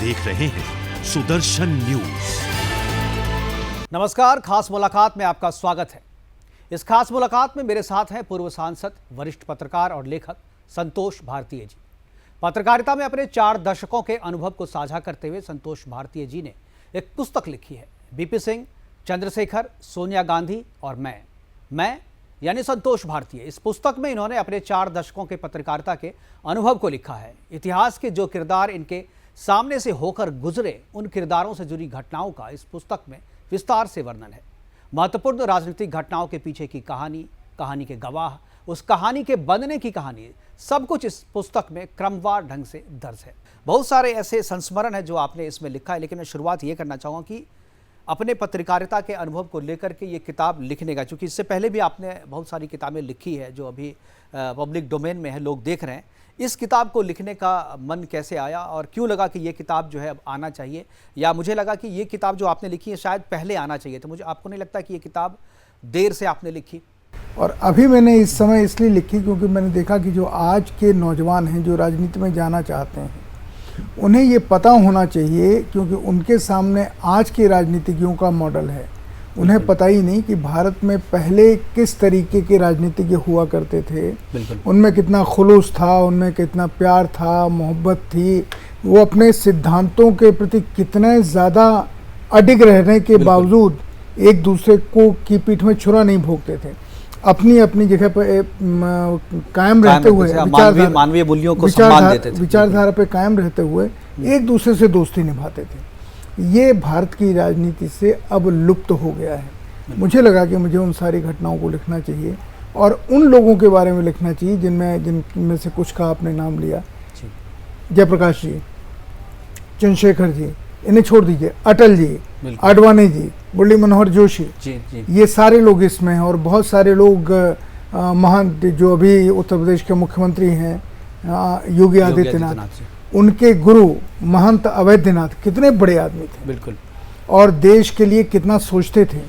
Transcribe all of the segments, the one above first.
देख रहे हैं सुदर्शन न्यूज। नमस्कार, खास मुलाकात में आपका स्वागत है। इस खास मुलाकात में मेरे साथ हैं पूर्व सांसद, वरिष्ठ पत्रकार और लेखक संतोष भारतीय जी। पत्रकारिता में अपने 4 दशकों के अनुभव को साझा करते हुए संतोष भारतीय जी ने एक पुस्तक लिखी है, बीपी सिंह, चंद्रशेखर, सोनिया गांधी और मैं यानी संतोष भारतीय। इस पुस्तक में इन्होंने अपने 4 दशकों के पत्रकारिता के अनुभव को लिखा है। इतिहास के जो किरदार इनके सामने से होकर गुजरे, उन किरदारों से जुड़ी घटनाओं का इस पुस्तक में विस्तार से वर्णन है। महत्वपूर्ण राजनीतिक घटनाओं के पीछे की कहानी के गवाह, उस कहानी के बनने की कहानी, सब कुछ इस पुस्तक में क्रमवार ढंग से दर्ज है। बहुत सारे ऐसे संस्मरण हैं जो आपने इसमें लिखा है, लेकिन मैं शुरुआत ये करना चाहूँगा कि अपने पत्रकारिता के अनुभव को लेकर के ये किताब लिखने का, क्योंकि इससे पहले भी आपने बहुत सारी किताबें लिखी है जो अभी पब्लिक डोमेन में है, लोग देख रहे हैं। इस किताब को लिखने का मन कैसे आया और क्यों लगा कि ये किताब जो है अब आना चाहिए, या मुझे लगा कि ये किताब जो आपने लिखी है शायद पहले आना चाहिए? तो मुझे आपको नहीं लगता कि ये किताब देर से आपने लिखी? और अभी मैंने इस समय इसलिए लिखी क्योंकि मैंने देखा कि जो आज के नौजवान हैं, जो राजनीति में जाना चाहते हैं, उन्हें ये पता होना चाहिए, क्योंकि उनके सामने आज के राजनीतिज्ञों का मॉडल है। उन्हें पता ही नहीं कि भारत में पहले किस तरीके के राजनीतिज्ञ हुआ करते थे, उनमें कितना खुलूस था, उनमें कितना प्यार था, मोहब्बत थी, वो अपने सिद्धांतों के प्रति कितने ज़्यादा अडिग रहने के बावजूद एक दूसरे को की पीठ में छुरा नहीं भोंकते थे। अपनी अपनी जगह पर कायम रहते हुए, मानवीय मूल्यों को सम्मान देते थे, विचारधारा पे कायम रहते हुए एक दूसरे से दोस्ती निभाते थे। ये भारत की राजनीति से अब लुप्त हो गया है। मुझे लगा कि मुझे उन सारी घटनाओं को लिखना चाहिए और उन लोगों के बारे में लिखना चाहिए जिनमें से कुछ का आपने नाम लिया, जयप्रकाश जी, चंद्रशेखर जी, इन्हें छोड़ दीजिए, अटल जी, आडवाणी जी, मुरली मनोहर जोशी, ये सारे लोग इसमें हैं। और बहुत सारे लोग महंत, जो अभी उत्तर प्रदेश के मुख्यमंत्री हैं, योगी आदित्यनाथ, उनके गुरु महंत अवैधनाथ कितने बड़े आदमी थे, बिल्कुल, और देश के लिए कितना सोचते थे।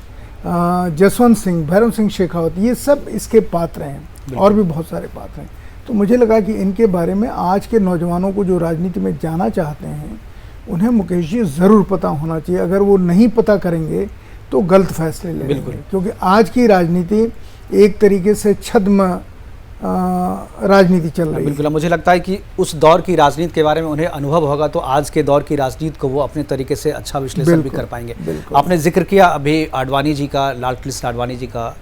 जसवंत सिंह, भैरव सिंह शेखावत, ये सब इसके पात्र हैं और भी बहुत सारे पात्र हैं। तो मुझे लगा कि इनके बारे में आज के नौजवानों को जो राजनीति में जाना चाहते हैं, उन्हें मुकेश जी ज़रूर पता होना चाहिए। अगर वो नहीं पता करेंगे तो गलत फैसले लेंगे, क्योंकि आज की राजनीति एक तरीके से छद्म राजनीति चल रही है। बिल्कुल, मुझे लगता है कि उस दौर की राजनीति के बारे में उन्हें अनुभव होगा तो आज के दौर की राजनीति को वो अपने तरीके से अच्छा विश्लेषण भी कर पाएंगे। आपने जिक्र किया अभी आडवाणी जी का, लाल कृष्ण आडवाणी जी का,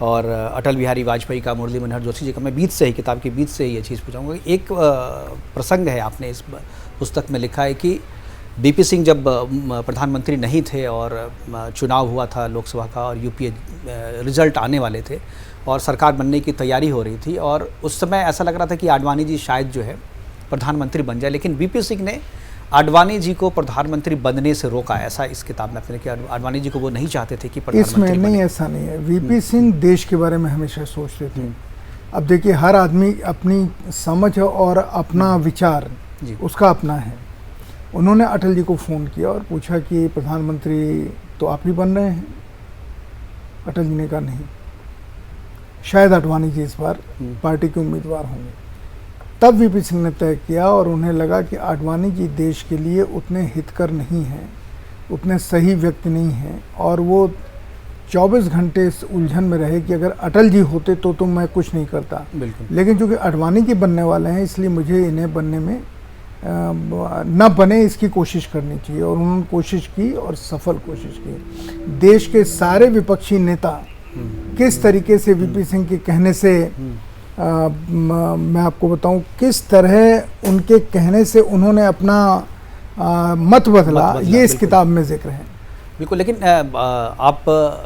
और अटल बिहारी वाजपेयी का, मुरली मनोहर जोशी जी का। मैं बीच से ही, किताब के बीच से ही ये चीज़ पूछूंगा। एक प्रसंग है, आपने इस पुस्तक में लिखा है कि बीपी सिंह जब प्रधानमंत्री नहीं थे और चुनाव हुआ था लोकसभा का, और यूपीए रिजल्ट आने वाले थे और सरकार बनने की तैयारी हो रही थी, और उस समय ऐसा लग रहा था कि आडवाणी जी शायद जो है प्रधानमंत्री बन जाए, लेकिन बीपी सिंह ने आडवाणी जी को प्रधानमंत्री बनने से रोका। ऐसा इस किताब में आपने कि आडवाणी जी को वो नहीं चाहते थे कि प्रधानमंत्री इसमें नहीं, ऐसा नहीं है। बीपी सिंह देश के बारे में हमेशा सोचते थे। अब देखिए, हर आदमी अपनी समझ और अपना विचार उसका अपना है। उन्होंने अटल जी को फ़ोन किया और पूछा कि प्रधानमंत्री तो आप ही बन रहे हैं? अटल जी ने कहा नहीं, शायद आडवाणी जी इस बार पार्टी के उम्मीदवार होंगे। तब वीपी सिंह ने तय किया और उन्हें लगा कि आडवाणी जी देश के लिए उतने हितकर नहीं हैं, उतने सही व्यक्ति नहीं हैं, और वो 24 घंटे इस उलझन में रहे कि अगर अटल जी होते तो मैं कुछ नहीं करता, लेकिन चूँकि आडवाणी जी बनने वाले हैं, इसलिए मुझे इन्हें बनने में न बने इसकी कोशिश करनी चाहिए। और उन्होंने कोशिश की और सफल कोशिश की। देश के सारे विपक्षी नेता किस तरीके से वीपी सिंह के कहने से, मैं आपको बताऊं किस तरह उनके कहने से उन्होंने अपना मत बदला, ये इस किताब में जिक्र है। बिल्कुल, लेकिन आप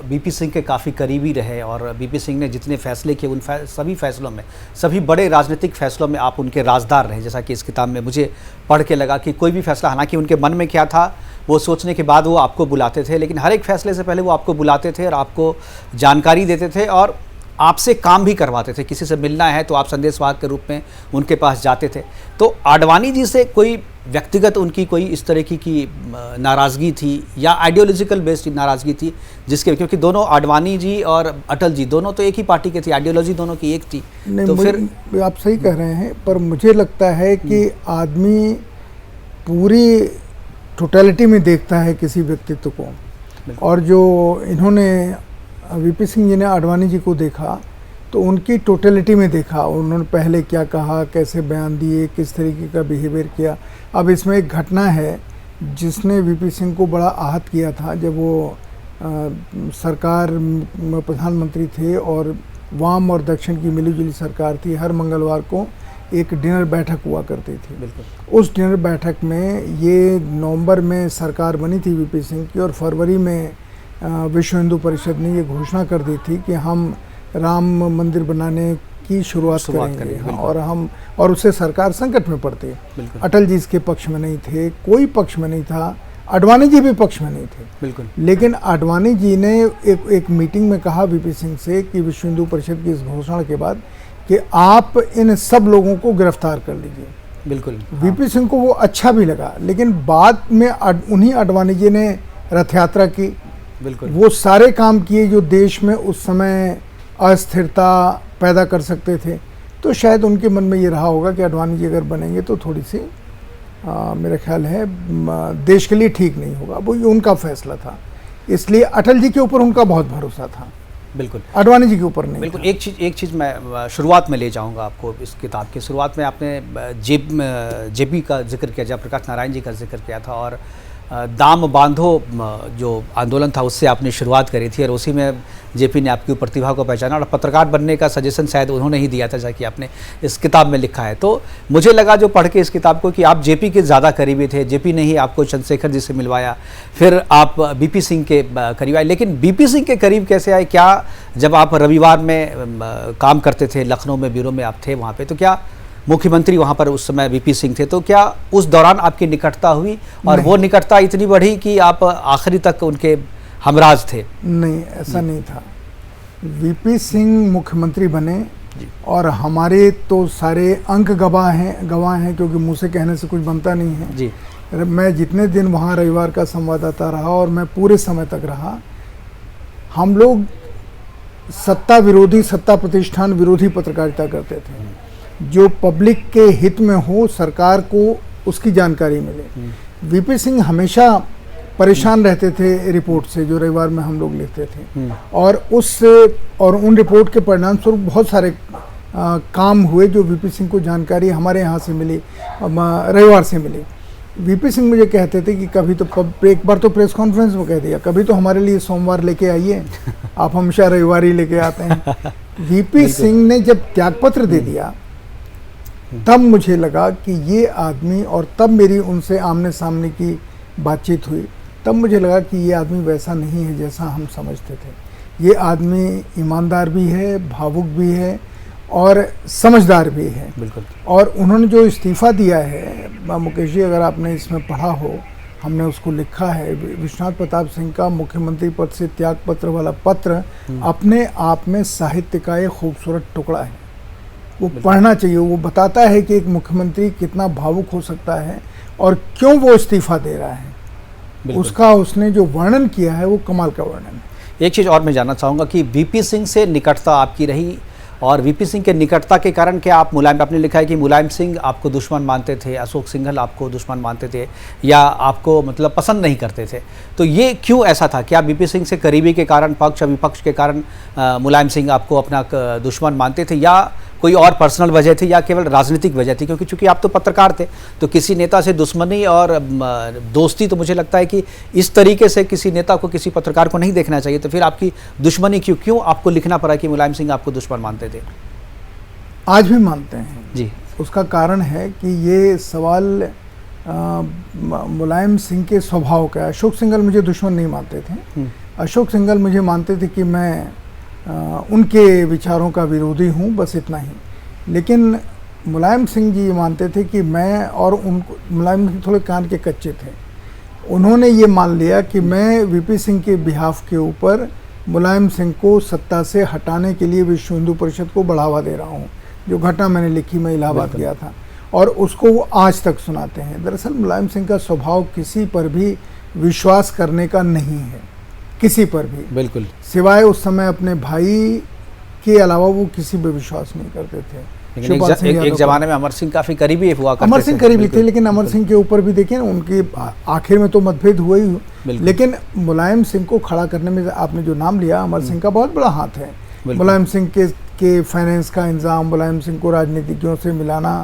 बीपी सिंह के काफ़ी करीबी रहे और बीपी सिंह ने जितने फैसले किए उन सभी फैसलों में, सभी बड़े राजनीतिक फैसलों में आप उनके राजदार रहे। जैसा कि इस किताब में मुझे पढ़ के लगा कि कोई भी फैसला, हालांकि उनके मन में क्या था वो सोचने के बाद वो आपको बुलाते थे, लेकिन हर एक फैसले से पहले वो आपको बुलाते थे और आपको जानकारी देते थे और आपसे काम भी करवाते थे। किसी से मिलना है तो आप संदेशवाहक के रूप में उनके पास जाते थे। तो आडवाणी जी से कोई व्यक्तिगत उनकी कोई इस तरह की नाराज़गी थी या आइडियोलॉजिकल बेस्ड नाराज़गी थी जिसके, क्योंकि दोनों आडवाणी जी और अटल जी दोनों तो एक ही पार्टी के थे, आइडियोलॉजी दोनों की एक थी। तो फिर आप सही कह रहे हैं, पर मुझे लगता है कि आदमी पूरी टोटलिटी में देखता है किसी व्यक्तित्व को। और जो इन्होंने वीपी सिंह जी ने आडवाणी जी को देखा तो उनकी टोटलिटी में देखा, उन्होंने पहले क्या कहा, कैसे बयान दिए, किस तरीके का बिहेवियर किया। अब इसमें एक घटना है जिसने वीपी सिंह को बड़ा आहत किया था। जब वो सरकार में प्रधानमंत्री थे और वाम और दक्षिण की मिलीजुली सरकार थी, हर मंगलवार को एक डिनर बैठक हुआ करती थी। बिल्कुल। उस डिनर बैठक में ये नवंबर में सरकार बनी थी वीपी सिंह की और फरवरी में विश्व हिंदू परिषद ने ये घोषणा कर दी थी कि हम राम मंदिर बनाने की शुरुआत करेंगे। और उससे सरकार संकट में पड़ती है। अटल जी इसके पक्ष में नहीं थे, कोई पक्ष में नहीं था, आडवाणी जी भी पक्ष में नहीं थे। बिल्कुल। लेकिन आडवाणी जी ने एक मीटिंग में कहा वीपी सिंह से कि विश्व हिंदू परिषद की इस घोषणा के बाद कि आप इन सब लोगों को गिरफ्तार कर लीजिए। बिल्कुल। वीपी सिंह को वो अच्छा भी लगा, लेकिन बाद में उन्हीं आडवाणी जी ने रथ यात्रा की। बिल्कुल। वो सारे काम किए जो देश में उस समय अस्थिरता पैदा कर सकते थे। तो शायद उनके मन में ये रहा होगा कि आडवाणी जी अगर बनेंगे तो थोड़ी सी मेरा ख्याल है देश के लिए ठीक नहीं होगा। वो उनका फैसला था, इसलिए अटल जी के ऊपर उनका बहुत भरोसा था। बिल्कुल। आडवाणी जी के ऊपर नहीं। बिल्कुल। एक चीज़ मैं शुरुआत में ले जाऊंगा आपको। इस किताब की शुरुआत में आपने जेपी का जिक्र किया, जयप्रकाश नारायण जी का जिक्र किया था और दाम बांधो जो आंदोलन था उससे आपने शुरुआत करी थी और उसी में जेपी ने आपकी प्रतिभा को पहचाना और पत्रकार बनने का सजेशन शायद उन्होंने ही दिया था, जैसा कि आपने इस किताब में लिखा है। तो मुझे लगा जो पढ़ के इस किताब को कि आप जेपी के ज़्यादा करीबी थे। जेपी ने ही आपको चंद्रशेखर जी से मिलवाया, फिर आप बीपी सिंह के करीब आए। लेकिन बीपी सिंह के करीब कैसे आए? क्या जब आप रविवार में काम करते थे, लखनऊ में ब्यूरो में आप थे वहाँ पर, तो क्या मुख्यमंत्री वहाँ पर उस समय वीपी सिंह थे, तो क्या उस दौरान आपकी निकटता हुई और वो निकटता इतनी बढ़ी कि आप आखिरी तक उनके हमराज थे? नहीं, ऐसा नहीं था। वीपी सिंह मुख्यमंत्री बने और हमारे तो सारे अंक गवाह हैं क्योंकि मुँह से कहने से कुछ बनता नहीं है जी। मैं जितने दिन वहाँ रविवार का संवाददाता रहा और मैं पूरे समय तक रहा, हम लोग सत्ता विरोधी, सत्ता प्रतिष्ठान विरोधी पत्रकारिता करते थे। जो पब्लिक के हित में हो, सरकार को उसकी जानकारी मिले। वीपी सिंह हमेशा परेशान रहते थे रिपोर्ट से जो रविवार में हम लोग लिखते थे और उन रिपोर्ट के परिणाम स्वरूप बहुत सारे काम हुए जो वीपी सिंह को जानकारी हमारे यहाँ से मिली, रविवार से मिली। वीपी सिंह मुझे कहते थे कि कभी तो एक बार तो प्रेस कॉन्फ्रेंस में कह दिया, कभी तो हमारे लिए सोमवार लेके आइए, आप हमेशा रविवार ही लेके आते हैं। वीपी सिंह ने जब त्यागपत्र दे दिया तब मुझे लगा कि ये आदमी, और तब मेरी उनसे आमने सामने की बातचीत हुई, तब मुझे लगा कि ये आदमी वैसा नहीं है जैसा हम समझते थे। ये आदमी ईमानदार भी है, भावुक भी है और समझदार भी है। बिल्कुल। और उन्होंने जो इस्तीफ़ा दिया है, मुकेश जी अगर आपने इसमें पढ़ा हो, हमने उसको लिखा है, विश्वनाथ प्रताप सिंह का मुख्यमंत्री पद से त्यागपत्र वाला पत्र अपने आप में साहित्य का एक खूबसूरत टुकड़ा है। वो पढ़ना चाहिए। वो बताता है कि एक मुख्यमंत्री कितना भावुक हो सकता है और क्यों वो इस्तीफा दे रहा है। उसका उसने जो वर्णन किया है वो कमाल का वर्णन है। एक चीज़ और मैं जानना चाहूँगा कि वीपी सिंह से निकटता आपकी रही और वीपी सिंह के निकटता के कारण क्या आप मुलायम, आपने लिखा है कि मुलायम सिंह आपको दुश्मन मानते थे, अशोक सिंघल आपको दुश्मन मानते थे या आपको मतलब पसंद नहीं करते थे, तो ये क्यों ऐसा था? क्या वीपी सिंह से करीबी के कारण, पक्ष विपक्ष के कारण मुलायम सिंह आपको अपना दुश्मन मानते थे या कोई और पर्सनल वजह थी या केवल राजनीतिक वजह थी? क्योंकि चूंकि आप तो पत्रकार थे तो किसी नेता से दुश्मनी और दोस्ती तो मुझे लगता है कि इस तरीके से किसी नेता को, किसी पत्रकार को नहीं देखना चाहिए। तो फिर आपकी दुश्मनी क्यों आपको लिखना पड़ा कि मुलायम सिंह आपको दुश्मन मानते थे? आज भी मानते हैं जी। उसका कारण है कि ये सवाल मुलायम सिंह के स्वभाव का है। अशोक सिंघल मुझे दुश्मन नहीं मानते थे। अशोक सिंघल मुझे मानते थे कि मैं उनके विचारों का विरोधी हूँ, बस इतना ही। लेकिन मुलायम सिंह जी मानते थे कि मैं, और उनको मुलायम सिंह थोड़े कान के कच्चे थे, उन्होंने ये मान लिया कि मैं वीपी सिंह के बिहाफ के ऊपर मुलायम सिंह को सत्ता से हटाने के लिए विश्व हिंदू परिषद को बढ़ावा दे रहा हूँ। जो घटना मैंने लिखी, मैं इलाहाबाद गया था और उसको वो आज तक सुनाते हैं। दरअसल मुलायम सिंह का स्वभाव किसी पर भी विश्वास करने का नहीं है, किसी पर भी, बिल्कुल, सिवाय उस समय अपने भाई के अलावा वो किसी पर विश्वास नहीं करते थे। लेकिन शिवपाल सिंह एक यादव का। जमाने में अमर सिंह काफी करीबी हुआ करते अमर सिंह थे। करीबी थे, बिल्कुल, लेकिन अमर सिंह के ऊपर भी देखिए ना, उनके आखिर में तो मतभेद हुआ ही, बिल्कुल। लेकिन मुलायम सिंह को खड़ा करने में आपने जो नाम लिया, अमर सिंह का बहुत बड़ा हाथ है। बिल्कुल। मुलायम सिंह के फाइनेंस का इंतजाम, मुलायम सिंह को राजनीतिज्ञों से मिलाना,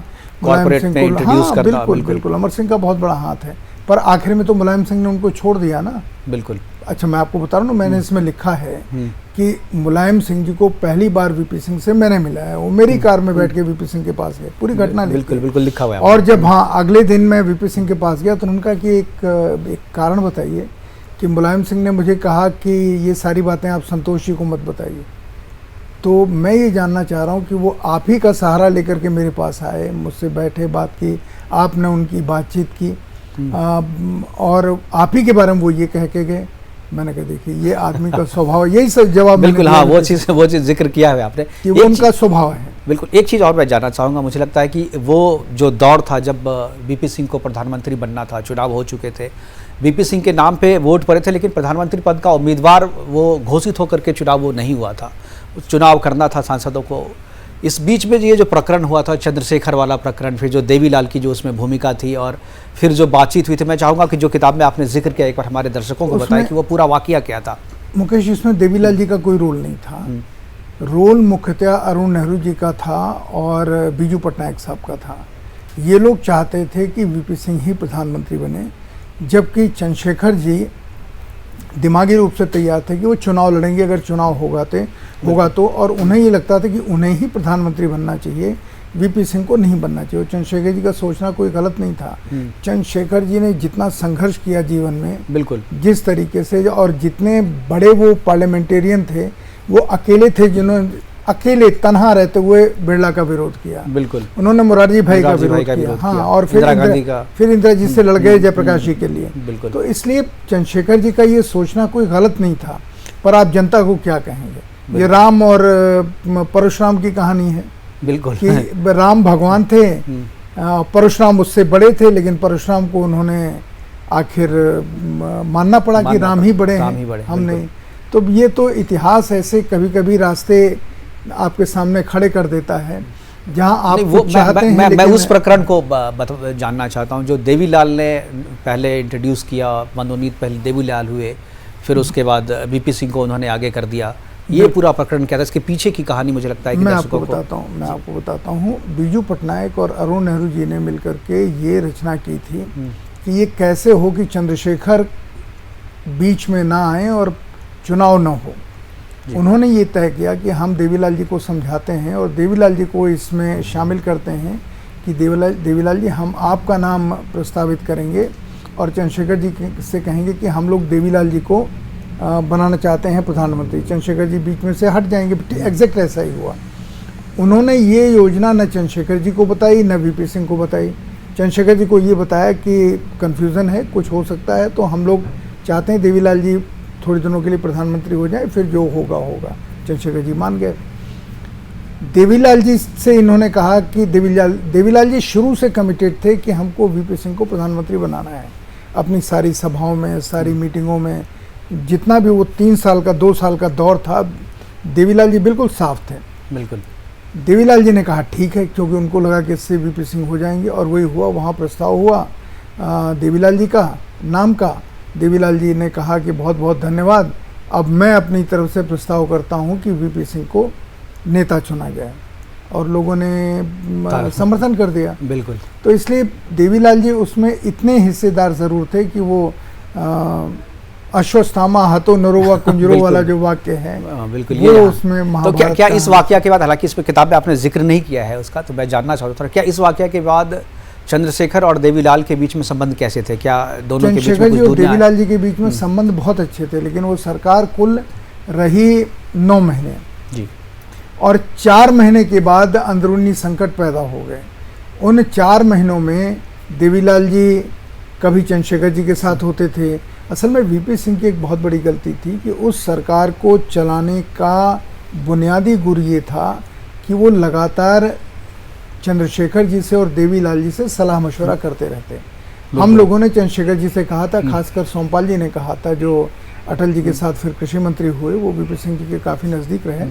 मुलायम कॉर्पोरेट सिंह में को इंट्रोड्यूस हाँ, करना, बिल्कुल बिल्कुल। बिल्कुल अमर सिंह का बहुत बड़ा हाथ है। पर आखिर में तो मुलायम सिंह ने उनको छोड़ दिया ना। बिल्कुल। अच्छा, मैं आपको बता रहा हूँ, मैंने इसमें लिखा है हम्म। कि मुलायम सिंह जी को पहली बार वीपी सिंह से मैंने मिला है। वो मेरी कार में बैठ के वीपी सिंह के पास गए, पूरी घटना लिखी बिल्कुल है। बिल्कुल लिखा हुआ है। और जब हाँ अगले दिन मैं वीपी सिंह के पास गया तो उन्होंने कहा कि एक कारण बताइए, कि मुलायम सिंह ने मुझे कहा कि ये सारी बातें आप संतोष जी को मत बताइए। तो मैं ये जानना चाह रहा हूँ कि वो आप ही का सहारा लेकर के मेरे पास आए, मुझसे बैठे, बात की, आपने उनकी बातचीत की, और आप ही के बारे में वो ये कह के गए। मैंने कहा देखिए ये आदमी का स्वभाव, यही सब जवाब मैंने बिल्कुल। दिया हाँ, वीपी वो चीज़ जिक्र किया है आपने कि वो एक उनका स्वभाव है। बिल्कुल। एक चीज़ और मैं जानना चाहूँगा, मुझे लगता है कि वो जो दौर था जब वीपी सिंह को प्रधानमंत्री बनना था, चुनाव हो चुके थे, वीपी सिंह के नाम पे वोट पड़े थे, लेकिन प्रधानमंत्री पद का उम्मीदवार वो घोषित होकर के चुनाव वो नहीं हुआ था, चुनाव करना था सांसदों को। इस बीच में ये जो प्रकरण हुआ था, चंद्रशेखर वाला प्रकरण, फिर जो देवीलाल की जो उसमें भूमिका थी, और फिर जो बातचीत हुई थी, मैं चाहूँगा कि जो किताब में आपने जिक्र किया एक बार हमारे दर्शकों को बताएं कि वो पूरा वाकया क्या था। मुकेश, इसमें देवीलाल जी का कोई रोल नहीं था। रोल मुख्यतः अरुण नेहरू जी का था और बीजू पटनायक साहब का था। ये लोग चाहते थे कि वीपी सिंह ही प्रधानमंत्री बने, जबकि चंद्रशेखर जी दिमागी रूप से तैयार थे कि वो चुनाव लड़ेंगे अगर चुनाव होगा तो, और उन्हें ये लगता था कि उन्हें ही प्रधानमंत्री बनना चाहिए, वीपी सिंह को नहीं बनना चाहिए। चंद्रशेखर जी का सोचना कोई गलत नहीं था। चंद्रशेखर जी ने जितना संघर्ष किया जीवन में, बिल्कुल, जिस तरीके से, और जितने बड़े वो पार्लियामेंटेरियन थे, वो अकेले थे जिन्होंने अकेले तनहा रहते हुए बिरला का विरोध किया। बिल्कुल। उन्होंने मोरारजी भाई का विरोध किया, हाँ, और फिर इंदिरा जी से लड़ गए जयप्रकाश जी के लिए। बिल्कुल। तो इसलिए चंद्रशेखर जी का ये सोचना कोई गलत नहीं था। पर आप जनता को क्या कहेंगे, ये राम और परशुराम की कहानी है। बिल्कुल कि राम भगवान थे, परशुराम उससे बड़े थे, लेकिन परशुराम को उन्होंने आखिर मानना पड़ा कि राम ही बड़े हैं, हम नहीं। तो ये तो इतिहास ऐसे कभी कभी रास्ते आपके सामने खड़े कर देता है, जहां आप वो चाहते हैं। मैं उस प्रकरण को जानना चाहता हूं जो देवीलाल ने पहले इंट्रोड्यूस किया, मनोनीत पहले देवीलाल हुए, फिर उसके बाद वीपी सिंह को उन्होंने आगे कर दिया। ये पूरा प्रकरण क्या था, इसके पीछे की कहानी मुझे लगता है कि मैं आपको बताता हूँ। बीजू पटनायक और अरुण नेहरू जी ने मिलकर के ये रचना की थी कि ये कैसे हो कि चंद्रशेखर बीच में ना आए और चुनाव न हो। उन्होंने ये तय किया कि हम देवीलाल जी को समझाते हैं और देवीलाल जी को इसमें शामिल करते हैं कि देवीलाल जी, हम आपका नाम प्रस्तावित करेंगे और चंद्रशेखर जी से कहेंगे कि हम लोग देवीलाल जी को बनाना चाहते हैं प्रधानमंत्री। चंद्रशेखर जी बीच में से हट जाएंगे। एग्जैक्ट ऐसा ही हुआ। उन्होंने ये योजना न चंद्रशेखर जी को बताई, न वीपी सिंह को बताई। चंद्रशेखर जी को ये बताया कि कन्फ्यूज़न है, कुछ हो सकता है, तो हम लोग चाहते हैं देवीलाल जी थोड़े दिनों के लिए प्रधानमंत्री हो जाए, फिर जो होगा होगा। चंद्रशेखर जी मान गए। देवीलाल जी से इन्होंने कहा कि देवीलाल जी शुरू से कमिटेड थे कि हमको वीपी सिंह को प्रधानमंत्री बनाना है। अपनी सारी सभाओं में, सारी मीटिंगों में, जितना भी वो 3 साल का 2 साल का दौर था, देवीलाल जी बिल्कुल साफ थे। बिल्कुल। देवीलाल जी ने कहा ठीक है, क्योंकि उनको लगा कि इससे वीपी सिंह हो जाएंगे, और वही हुआ। वहाँ प्रस्ताव हुआ देवीलाल जी का नाम का। देवीलाल जी ने कहा कि बहुत बहुत धन्यवाद, अब मैं अपनी तरफ से प्रस्ताव करता हूँ कि वीपी सिंह को नेता चुना जाए, और लोगों ने समर्थन कर दिया। बिल्कुल। तो इसलिए देवीलाल जी उसमें इतने हिस्सेदार ज़रूर थे कि वो अश्वत्थामा हतो नरोवा कुंजरो वाला जो वाक्य है, बिल्कुल, वो उसमें महाभारत। तो क्या इस वाक्य के बाद, हालांकि इस पे किताब में आपने जिक्र नहीं किया है उसका, तो मैं जानना चाहता था, क्या इस वाक्य के बाद चंद्रशेखर और देवीलाल के बीच में संबंध कैसे थे? क्या दोनों के बीच में कुछ चंद्रशेखर जी और दूरियां? देवीलाल जी के बीच में संबंध बहुत अच्छे थे, लेकिन वो सरकार कुल रही 9 महीने जी, और 4 महीने के बाद अंदरूनी संकट पैदा हो गए। उन 4 महीनों में देवीलाल जी कभी चंद्रशेखर जी के साथ होते थे। असल में वीपी सिंह की एक बहुत बड़ी गलती थी कि उस सरकार को चलाने का बुनियादी गुर ये था कि वो लगातार चंद्रशेखर जी से और देवीलाल जी से सलाह मशवरा करते रहते। हम लोगों ने चंद्रशेखर जी से कहा था, खासकर सोमपाल जी ने कहा था, जो अटल जी के साथ फिर कृषि मंत्री हुए, वो वीपी सिंह जी के काफ़ी नज़दीक रहे।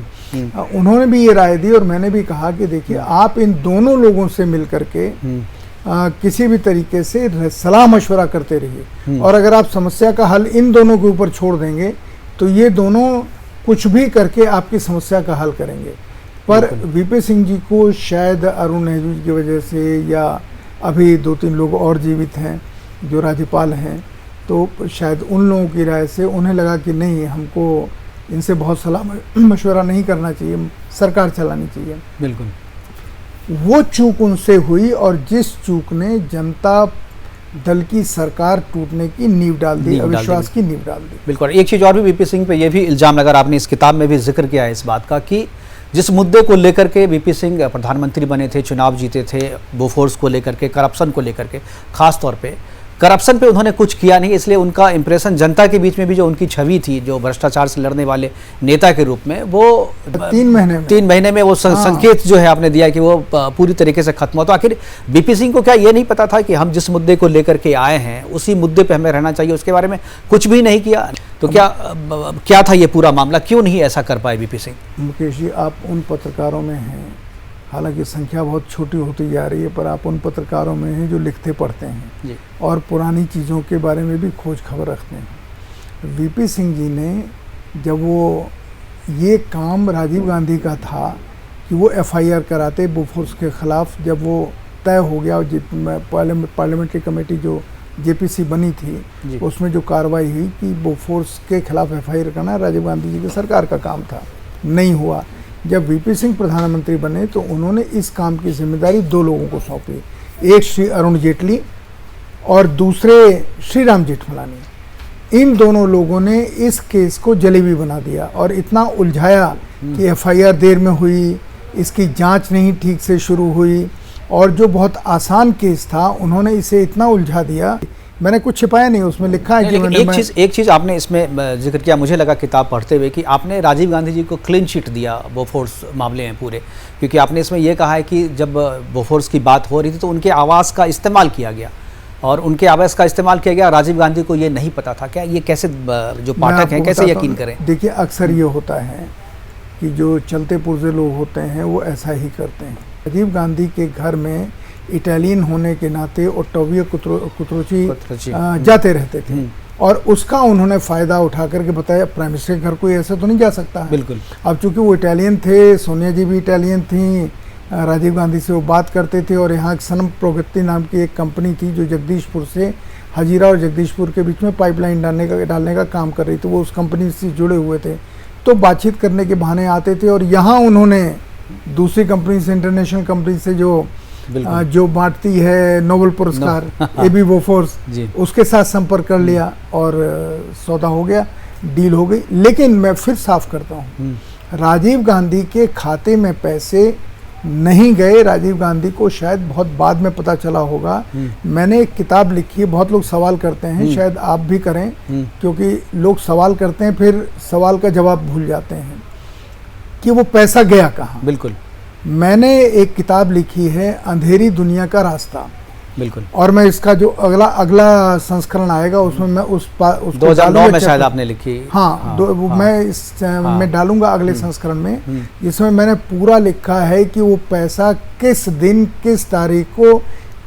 उन्होंने भी ये राय दी और मैंने भी कहा कि देखिए आप इन दोनों लोगों से मिल करके किसी भी तरीके से सलाह मशवरा करते रहिए, और अगर आप समस्या का हल इन दोनों के ऊपर छोड़ देंगे तो ये दोनों कुछ भी करके आपकी समस्या का हल करेंगे। पर वीपी सिंह जी को शायद अरुण नेहरू जी की वजह से, या अभी 2-3 लोग और जीवित हैं जो राज्यपाल हैं, तो शायद उन लोगों की राय से उन्हें लगा कि नहीं, हमको इनसे बहुत सलाह मशवरा नहीं करना चाहिए, सरकार चलानी चाहिए। बिल्कुल, वो चूक उनसे हुई और जिस चूक ने जनता दल की सरकार टूटने की नींव डाल दी, अविश्वास की नींव डाल दी। बिल्कुल। एक चीज़ और भी वीपी सिंह पे ये भी इल्ज़ाम लगा, आपने इस किताब में भी जिक्र किया है इस बात का, कि जिस मुद्दे को लेकर के वीपी सिंह प्रधानमंत्री बने थे, चुनाव जीते थे, बोफोर्स को लेकर के, करप्शन को लेकर के, खास तौर पे करप्शन पे उन्होंने कुछ किया नहीं, इसलिए उनका इंप्रेशन जनता के बीच में भी जो उनकी छवि थी, जो भ्रष्टाचार से लड़ने वाले नेता के रूप में, वो 3 महीने में वो संकेत जो है आपने दिया कि वो पूरी तरीके से खत्म हो। तो आखिर वीपी सिंह को क्या ये नहीं पता था कि हम जिस मुद्दे को लेकर के आए हैं उसी मुद्दे पे हमें रहना चाहिए, उसके बारे में कुछ भी नहीं किया? तो क्या था ये पूरा मामला, क्यों नहीं ऐसा कर पाए वीपी सिंह? मुकेश जी, आप उन पत्रकारों में हैं, हालांकि संख्या बहुत छोटी होती जा रही है, पर आप उन पत्रकारों में हैं जो लिखते पढ़ते हैं जी, और पुरानी चीज़ों के बारे में भी खोज खबर रखते हैं। वीपी सिंह जी ने, जब वो ये काम राजीव गांधी का था कि वो एफआईआर कराते बोफोर्स के ख़िलाफ़, जब वो तय हो गया, पार्लियामेंट्री कमेटी जो जेपीसी बनी थी, उसमें जो कार्रवाई हुई कि बोफोर्स के खिलाफ एफआईआर करना राजीव गांधी जी की सरकार का काम था, नहीं हुआ। जब वीपी सिंह प्रधानमंत्री बने तो उन्होंने इस काम की जिम्मेदारी 2 लोगों को सौंपी, एक श्री अरुण जेटली और दूसरे श्री राम जेठमलानी। इन दोनों लोगों ने इस केस को जलेबी बना दिया और इतना उलझाया कि एफआईआर देर में हुई, इसकी जांच नहीं ठीक से शुरू हुई, और जो बहुत आसान केस था उन्होंने इसे इतना उलझा दिया। मैंने कुछ छिपाया नहीं, उसमें लिखा है कि एक चीज़ आपने इसमें जिक्र किया, मुझे लगा किताब पढ़ते हुए, कि आपने राजीव गांधी जी को क्लीन चिट दिया बोफोर्स मामले में पूरे, क्योंकि आपने इसमें यह कहा है कि जब बोफोर्स की बात हो रही थी तो उनके आवास का इस्तेमाल किया गया, और उनके आवास का इस्तेमाल किया गया, राजीव गांधी को ये नहीं पता था। क्या ये कैसे, जो पाठक हैं कैसे यकीन करें? देखिए, अक्सर ये होता है कि जो चलते पुर्जे लोग होते हैं वो ऐसा ही करते हैं। राजीव गांधी के घर में इटालियन होने के नाते ओट्टावियो कुत्रोची जाते रहते थे, और उसका उन्होंने फ़ायदा उठा करके बताया प्राइम मिनिस्टर के घर कोई ऐसे तो नहीं जा सकता है। बिल्कुल। अब चूंकि वो इटालियन थे, सोनिया जी भी इटालियन थी, राजीव गांधी से वो बात करते थे, और यहाँ सनम प्रगति नाम की एक कंपनी थी जो जगदीशपुर से, हजीरा और जगदीशपुर के बीच में पाइपलाइन डालने का काम कर रही थी, वो उस कंपनी से जुड़े हुए थे, तो बातचीत करने के बहाने आते थे। और यहाँ उन्होंने दूसरी कंपनी से, इंटरनेशनल कंपनी से जो बांटती है नोबेल पुरस्कार, एबी बोफोर्स, उसके साथ संपर्क कर लिया और सौदा हो गया, डील हो गई। लेकिन मैं फिर साफ करता हूँ, राजीव गांधी के खाते में पैसे नहीं गए। राजीव गांधी को शायद बहुत बाद में पता चला होगा। मैंने एक किताब लिखी है, बहुत लोग सवाल करते हैं, शायद आप भी करें, क्योंकि लोग सवाल करते हैं फिर सवाल का जवाब भूल जाते हैं कि वो पैसा गया कहाँ। बिल्कुल। मैंने एक किताब लिखी है, अंधेरी दुनिया का रास्ता। बिल्कुल। और मैं इसका जो अगला संस्करण आएगा उसमें मैं उसको 2009 में शायद आपने लिखी। हाँ, मैं मैं डालूंगा अगले संस्करण में, जिसमें मैंने पूरा लिखा है कि वो पैसा किस दिन, किस तारीख को,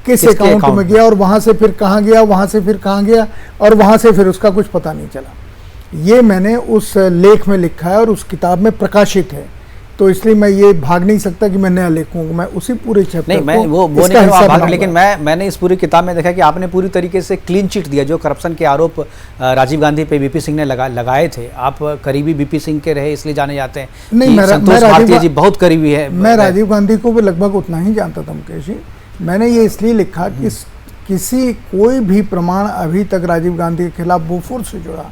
किस अकाउंट में गया, और वहां से फिर कहाँ गया, वहां से फिर कहाँ गया, और वहां से फिर उसका कुछ पता नहीं चला। ये मैंने उस लेख में लिखा है और उस किताब में प्रकाशित है, तो इसलिए मैं ये भाग नहीं सकता कि मैं नया लिखूंगा। मैं उसी पूरे चैप्टर नहीं, मैं वो नहीं भाग, लेकिन मैंने इस पूरी किताब में देखा कि आपने पूरी तरीके से क्लीन चिट दिया। जो करप्शन के आरोप राजीव गांधी पे वीपी सिंह ने लगाए थे, आप करीबी वीपी सिंह के रहे इसलिए जाने जाते हैं। नहीं, संतोष भारतीय जी बहुत करीबी है। मैं राजीव गांधी को भी लगभग उतना ही जानता था मुकेश जी। मैंने ये इसलिए लिखा कि कोई भी प्रमाण अभी तक राजीव गांधी के खिलाफ बोफोर्स से जुड़ा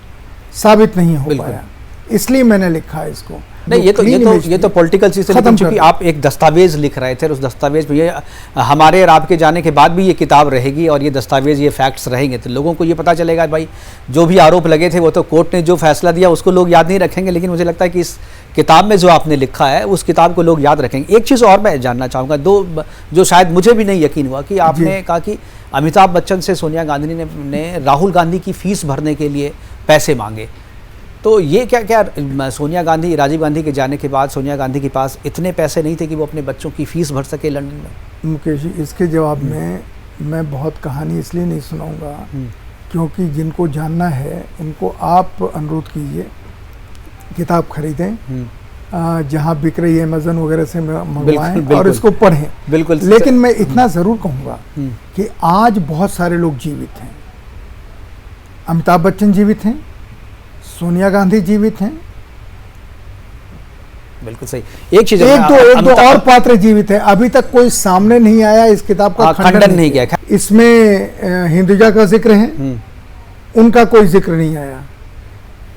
साबित नहीं हो पाया, इसलिए मैंने लिखा है इसको। नहीं, ये तो पॉलिटिकल चीज़ है, लेकिन चूंकि आप एक दस्तावेज लिख रहे थे, उस दस्तावेज में ये हमारे और आपके जाने के बाद भी ये किताब रहेगी और ये दस्तावेज, ये फैक्ट्स रहेंगे, तो लोगों को ये पता चलेगा भाई जो भी आरोप लगे थे वो तो कोर्ट ने जो फैसला दिया उसको लोग याद नहीं रखेंगे, लेकिन मुझे लगता है कि इस किताब में जो आपने लिखा है उस किताब को लोग याद रखेंगे। एक चीज़ और मैं जानना चाहूँगा, जो शायद मुझे भी नहीं यकीन हुआ, कि आपने कहा कि अमिताभ बच्चन से सोनिया गांधी ने राहुल गांधी की फीस भरने के लिए पैसे मांगे। तो ये क्या सोनिया गांधी, राजीव गांधी के जाने के बाद सोनिया गांधी के पास इतने पैसे नहीं थे कि वो अपने बच्चों की फीस भर सके लंदन में? मुकेश जी, इसके जवाब में मैं बहुत कहानी इसलिए नहीं सुनाऊंगा क्योंकि जिनको जानना है उनको आप अनुरोध कीजिए, किताब खरीदें, जहाँ बिक रही है अमेज़न वगैरह से मंगवाएं और इसको पढ़ें। बिल्कुल। लेकिन मैं इतना ज़रूर कहूँगा कि आज बहुत सारे लोग जीवित हैं। अमिताभ बच्चन जीवित हैं, सोनिया गांधी जीवित हैं, बिल्कुल सही। एक चीज, एक दो और पात्र जीवित हैं। अभी तक कोई सामने नहीं आया इस किताब का खंडन नहीं किया। इसमें हिंदुजा का जिक्र है, उनका कोई जिक्र नहीं आया।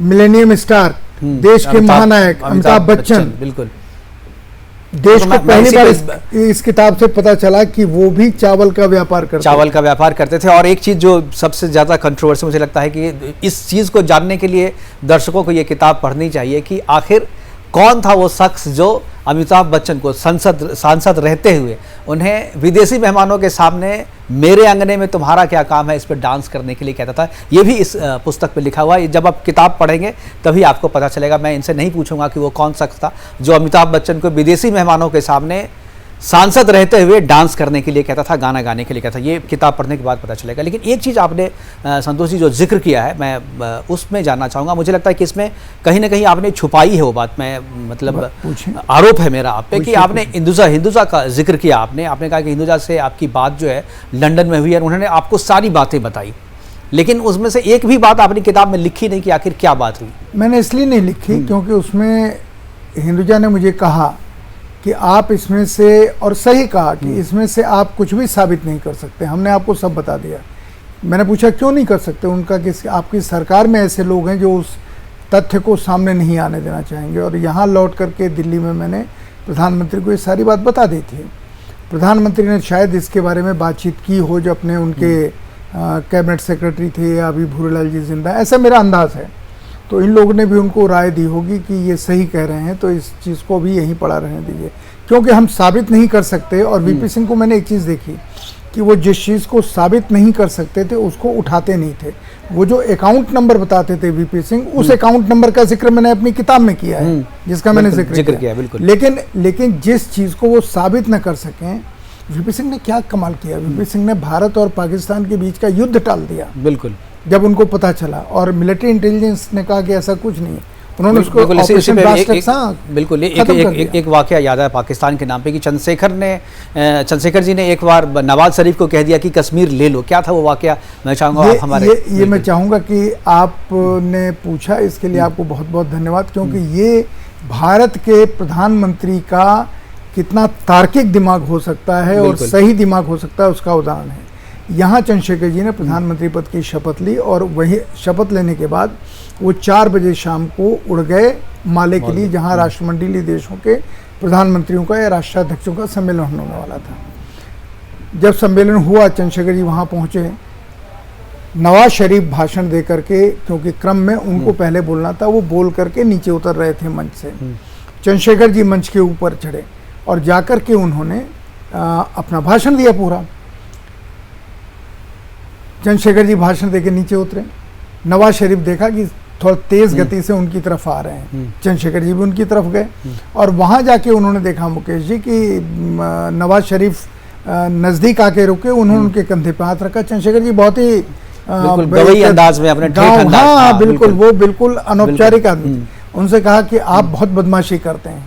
मिलेनियम स्टार, देश के महानायक अमिताभ बच्चन, बिल्कुल। देश को पहली बार इस किताब से पता चला कि वो भी चावल का व्यापार करते थे। और एक चीज जो सबसे ज्यादा कंट्रोवर्सी मुझे लगता है कि इस चीज को जानने के लिए दर्शकों को ये किताब पढ़नी चाहिए कि आखिर कौन था वो शख्स जो अमिताभ बच्चन को सांसद रहते हुए उन्हें विदेशी मेहमानों के सामने मेरे अंगने में तुम्हारा क्या काम है इस पर डांस करने के लिए कहता था। ये भी इस पुस्तक में लिखा हुआ है। जब आप किताब पढ़ेंगे तभी आपको पता चलेगा। मैं इनसे नहीं पूछूंगा कि वो कौन शख्स था जो अमिताभ बच्चन को विदेशी मेहमानों के सामने सांसद रहते हुए डांस करने के लिए कहता था, गाना गाने के लिए कहता था। ये किताब पढ़ने के बाद पता चलेगा। लेकिन एक चीज़ आपने संतोष जी जो जिक्र किया है, मैं उसमें जानना चाहूँगा। मुझे लगता है कि इसमें कहीं ना कहीं आपने छुपाई है वो बात। मैं मतलब आरोप है मेरा आप पे कि आपने हिंदुजा का जिक्र किया। आपने कहा कि हिंदुजा से आपकी बात जो है लंदन में हुई है, उन्होंने आपको सारी बातें बताई, लेकिन उसमें से एक भी बात आपने किताब में लिखी नहीं कि आखिर क्या बात हुई। मैंने इसलिए नहीं लिखी क्योंकि उसमें हिंदुजा ने मुझे कहा कि आप इसमें से, और सही कहा कि इसमें से आप कुछ भी साबित नहीं कर सकते, हमने आपको सब बता दिया। मैंने पूछा क्यों नहीं कर सकते? उनका कि आपकी सरकार में ऐसे लोग हैं जो उस तथ्य को सामने नहीं आने देना चाहेंगे। और यहाँ लौट करके दिल्ली में मैंने प्रधानमंत्री को ये सारी बात बता दी थी। प्रधानमंत्री ने शायद इसके बारे में बातचीत की हो जो अपने उनके कैबिनेट सेक्रेटरी थे या अभी भूरेलाल जी जिंदा, ऐसा मेरा अंदाज़ है। तो इन लोगों ने भी उनको राय दी होगी कि ये सही कह रहे हैं, तो इस चीज़ को भी यहीं पड़ा रहने दीजिए, क्योंकि हम साबित नहीं कर सकते। और वीपी सिंह को मैंने एक चीज़ देखी कि वो जिस चीज़ को साबित नहीं कर सकते थे उसको उठाते नहीं थे। वो जो अकाउंट नंबर बताते थे वीपी सिंह, उस अकाउंट नंबर का जिक्र मैंने अपनी किताब में किया है, जिसका मैंने जिक्र किया। बिल्कुल। लेकिन जिस चीज़ को वो साबित न कर सकें, वीपी सिंह ने क्या कमाल किया। वीपी सिंह ने भारत और पाकिस्तान के बीच का युद्ध टाल दिया। बिल्कुल। जब उनको पता चला, और मिलिट्री इंटेलिजेंस ने कहा कि ऐसा कुछ नहीं है, उन्होंने उसको बिल्कुल एक वाकया याद है पाकिस्तान के नाम पे कि चंद्रशेखर जी ने एक बार नवाज शरीफ को कह दिया कि कश्मीर ले लो। क्या था वो वाकया? मैं चाहूँगा आप हमारे ये मैं चाहूँगा कि आपने पूछा, इसके लिए आपको बहुत बहुत धन्यवाद, क्योंकि ये भारत के प्रधानमंत्री का कितना तार्किक दिमाग हो सकता है और सही दिमाग हो सकता है उसका उदाहरण है। यहाँ चंद्रशेखर जी ने प्रधानमंत्री पद की शपथ ली और वही शपथ लेने के बाद वो 4 बजे शाम को उड़ गए माले के लिए, जहाँ राष्ट्रमंडलीय देशों के प्रधानमंत्रियों का या राष्ट्राध्यक्षों का सम्मेलन होने वाला था। जब सम्मेलन हुआ, चंद्रशेखर जी वहाँ पहुँचे। नवाज शरीफ भाषण दे करके, क्योंकि क्रम में उनको पहले बोलना था, वो बोल करके नीचे उतर रहे थे मंच से। चंद्रशेखर जी मंच के ऊपर चढ़े और जाकर के उन्होंने अपना भाषण दिया पूरा। चंद्रशेखर जी भाषण देके नीचे उतरे। नवाज शरीफ देखा कि थोड़ा तेज गति से उनकी तरफ आ रहे हैं, चंद्रशेखर जी भी उनकी तरफ गए और वहां जाके उन्होंने देखा मुकेश जी कि नवाज शरीफ नजदीक आके रुके। उन्होंने उनके कंधे पे हाथ रखा। चंद्रशेखर जी बहुत ही अंदाज में अपने हाँ बिल्कुल, वो बिल्कुल अनौपचारिक आदमी। उनसे कहा कि आप बहुत बदमाशी करते हैं।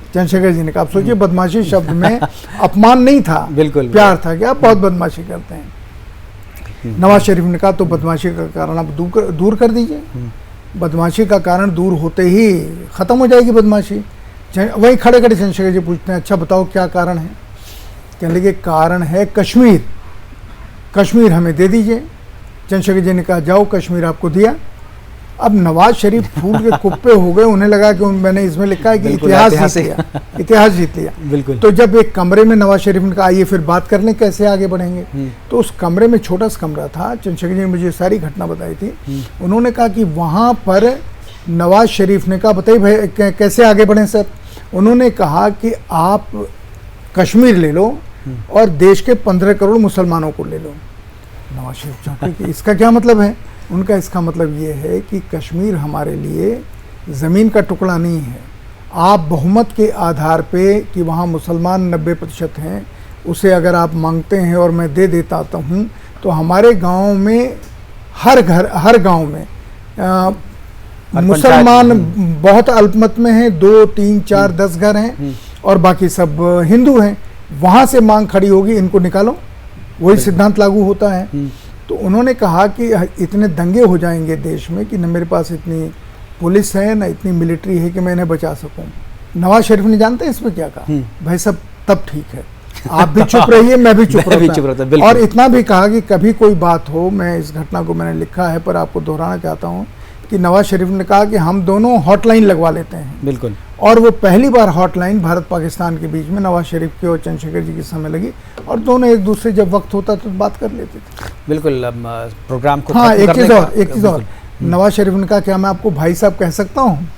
चंद्रशेखर जी ने कहा, आप सोचिए, बदमाशी शब्द में अपमान नहीं था, बिल्कुल प्यार था कि आप बहुत बदमाशी करते हैं। नवाज शरीफ ने कहा तो बदमाशी का कारण आप दूर कर दीजिए। बदमाशी का कारण दूर होते ही ख़त्म हो जाएगी बदमाशी। वहीं खड़े खड़े चंद्रशेखर जी पूछते हैं, अच्छा बताओ क्या कारण है? कहने लगे कारण है कश्मीर, कश्मीर हमें दे दीजिए। चंद्रशेखर जी ने कहा जाओ, कश्मीर आपको दिया। अब नवाज शरीफ फूल के कुप्पे हो गए। उन्हें लगा कि मैंने इसमें लिखा है कि इतिहास जीत लिया। बिल्कुल। तो जब एक कमरे में नवाज शरीफ ने कहा आइए फिर बात कर लें कैसे आगे बढ़ेंगे, तो उस कमरे में छोटा सा कमरा था। चंद्रशेखर जी ने मुझे सारी घटना बताई थी। उन्होंने कहा कि वहाँ पर नवाज शरीफ ने कहा बताइए भाई कैसे आगे बढ़ें सर? उन्होंने कहा कि आप कश्मीर ले लो और देश के 15 करोड़ मुसलमानों को ले लो। नवाज शरीफ चाहते कि इसका क्या मतलब है? उनका इसका मतलब ये है कि कश्मीर हमारे लिए ज़मीन का टुकड़ा नहीं है। आप बहुमत के आधार पे कि वहाँ मुसलमान 90% हैं, उसे अगर आप मांगते हैं और मैं दे देता हूँ, तो हमारे गांव में हर गांव में मुसलमान बहुत अल्पमत में हैं, 2, 3, 4, 10 घर हैं और बाकी सब हिंदू हैं। वहाँ से मांग खड़ी होगी, इनको निकालो, वही सिद्धांत लागू होता है। तो उन्होंने कहा कि इतने दंगे हो जाएंगे देश में कि न मेरे पास इतनी पुलिस है न इतनी मिलिट्री है कि मैं इन्हें बचा सकूं। नवाज शरीफ ने जानते हैं इसमें क्या कहा, भाई सब तब ठीक है, आप भी चुप रहिए, मैं भी चुप रहता। और इतना भी कहा कि कभी कोई बात हो, मैं इस घटना को मैंने लिखा है पर आपको दोहराना चाहता हूँ कि नवाज शरीफ ने कहा कि हम दोनों हॉटलाइन लगवा लेते हैं। बिल्कुल। और वो पहली बार हॉटलाइन भारत पाकिस्तान के बीच में नवाज शरीफ के और चंद्रशेखर जी के समय लगी और दोनों एक दूसरे जब वक्त होता तो बात कर लेते थे। बिल्कुल। प्रोग्राम को हाँ, एक चीज़ और नवाज शरीफ ने कहा क्या मैं आपको भाई साहब कह सकता हूँ?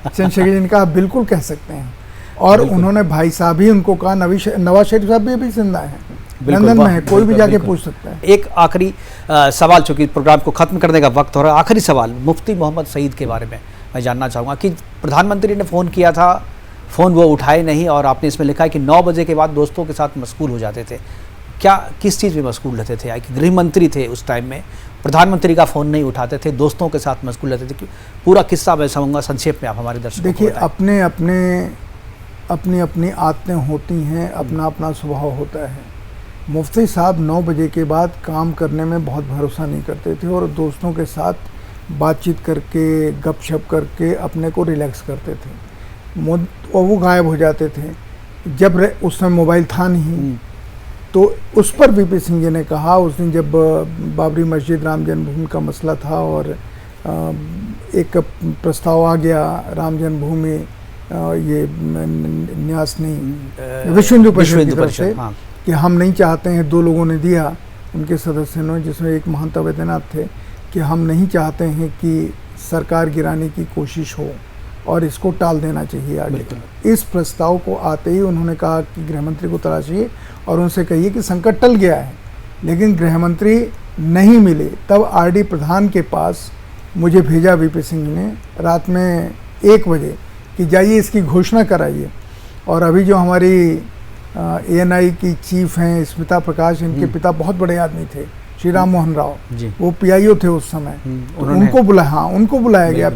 चंद्रशेखर जी ने कहा बिल्कुल कह सकते हैं। और उन्होंने भाई साहब ही उनको कहा। नवाज शरीफ साहब भी जिंदा है, लंदन में है, कोई भी जाके पूछ सकता है। एक आखिरी सवाल, चूंकि प्रोग्राम को खत्म करने का वक्त हो रहा है, आखिरी सवाल मुफ्ती मोहम्मद सईद के बारे में मैं जानना चाहूँगा कि प्रधानमंत्री ने फ़ोन किया था, फ़ोन वो उठाए नहीं और आपने इसमें लिखा है कि 9 बजे के बाद दोस्तों के साथ मशगूल हो जाते थे। क्या किस चीज़ में मशगूल रहते थे? कि गृह मंत्री थे उस टाइम में, प्रधानमंत्री का फ़ोन नहीं उठाते थे, दोस्तों के साथ मशगूल रहते थे। पूरा किस्सा मैं समझूंगा, संक्षेप में आप हमारे दर्शकों देखिए, अपनी अपनी आदतें होती हैं, अपना अपना स्वभाव होता है। मुफ्ती साहब 9 बजे के बाद काम करने में बहुत भरोसा नहीं करते थे और दोस्तों के साथ बातचीत करके, गपशप करके अपने को रिलैक्स करते थे और वो गायब हो जाते थे। जब उस समय मोबाइल था नहीं, तो उस पर वीपी सिंह जी ने कहा, उस दिन जब बाबरी मस्जिद राम जन्मभूमि का मसला था और एक प्रस्ताव आ गया राम जन्मभूमि ये न्यास नहीं विश्व हिंदू परिषद की तरफ से, हाँ, कि हम नहीं चाहते हैं, 2 लोगों ने दिया उनके सदस्यों ने, जिसमें एक महंत वैद्यनाथ थे, कि हम नहीं चाहते हैं कि सरकार गिराने की कोशिश हो और इसको टाल देना चाहिए आगे। इस प्रस्ताव को आते ही उन्होंने कहा कि गृहमंत्री को तलाशिए और उनसे कहिए कि संकट टल गया है। लेकिन गृहमंत्री नहीं मिले। तब आरडी प्रधान के पास मुझे भेजा वीपी सिंह ने रात में 1 बजे कि जाइए इसकी घोषणा कराइए। और अभी जो हमारी ANI की चीफ हैं स्मिता प्रकाश, इनके पिता बहुत बड़े आदमी थे, श्री राम मोहन राव, वो PIO थे उस समय, उनको बुलाया गया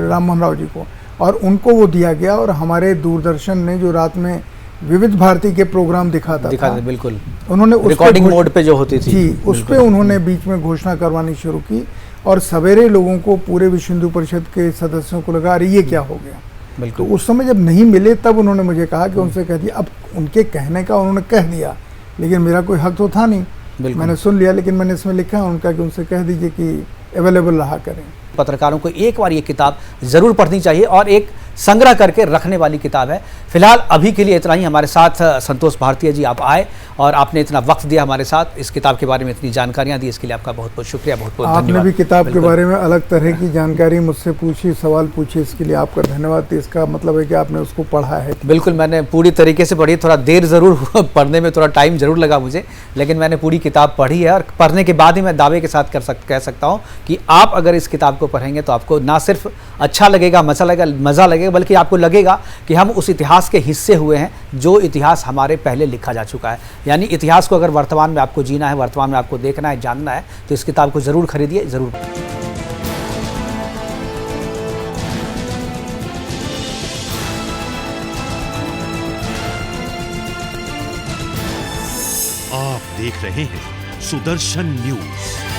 राम मोहन राव जी को और उनको वो दिया गया। और हमारे दूरदर्शन ने जो रात में विविध भारती के प्रोग्राम दिखाता था, बिल्कुल, उन्होंने रिकॉर्डिंग मोड पे जो होती थी जी, उस पे उन्होंने बीच में घोषणा करवानी शुरू की और सवेरे लोगों को, पूरे विश्व हिंदू परिषद के सदस्यों को लगा अरे ये क्या हो गया। तो उस समय जब नहीं मिले तब उन्होंने मुझे कहा कि उनसे कह दिया। अब उनके कहने का उन्होंने कह दिया, लेकिन मेरा कोई हक तो था नहीं, मैंने सुन लिया, लेकिन मैंने इसमें लिखा है उनका कि उनसे कह दीजिए कि अवेलेबल रहा करें। पत्रकारों को एक बार ये किताब जरूर पढ़नी चाहिए और एक संग्रह करके रखने वाली किताब है। फिलहाल अभी के लिए इतना ही। हमारे साथ संतोष भारतीय जी आप आए और आपने इतना वक्त दिया हमारे साथ, इस किताब के बारे में इतनी जानकारियां दी, इसके लिए आपका बहुत बहुत शुक्रिया, बहुत बहुत धन्यवाद। आपने भी किताब के बारे में अलग तरह की जानकारी मुझसे पूछी, सवाल पूछे, इसके लिए आपका धन्यवाद। इसका मतलब है कि आपने उसको पढ़ा है। बिल्कुल, मैंने पूरी तरीके से पढ़ी, थोड़ा देर ज़रूर पढ़ने में थोड़ा टाइम ज़रूर लगा मुझे, लेकिन मैंने पूरी किताब पढ़ी है और पढ़ने के बाद ही मैं दावे के साथ कह सकता हूँ कि आप अगर इस किताब को पढ़ेंगे तो आपको ना सिर्फ अच्छा लगेगा, मज़ा लगेगा, बल्कि आपको लगेगा कि हम उस इतिहास के हिस्से हुए हैं जो इतिहास हमारे पहले लिखा जा चुका है। यानी इतिहास को अगर वर्तमान में आपको जीना है, वर्तमान में आपको देखना है, जानना है, तो इस किताब को ज़रूर खरीदिए, ज़रूर। आप देख रहे हैं सुदर्शन न्यूज।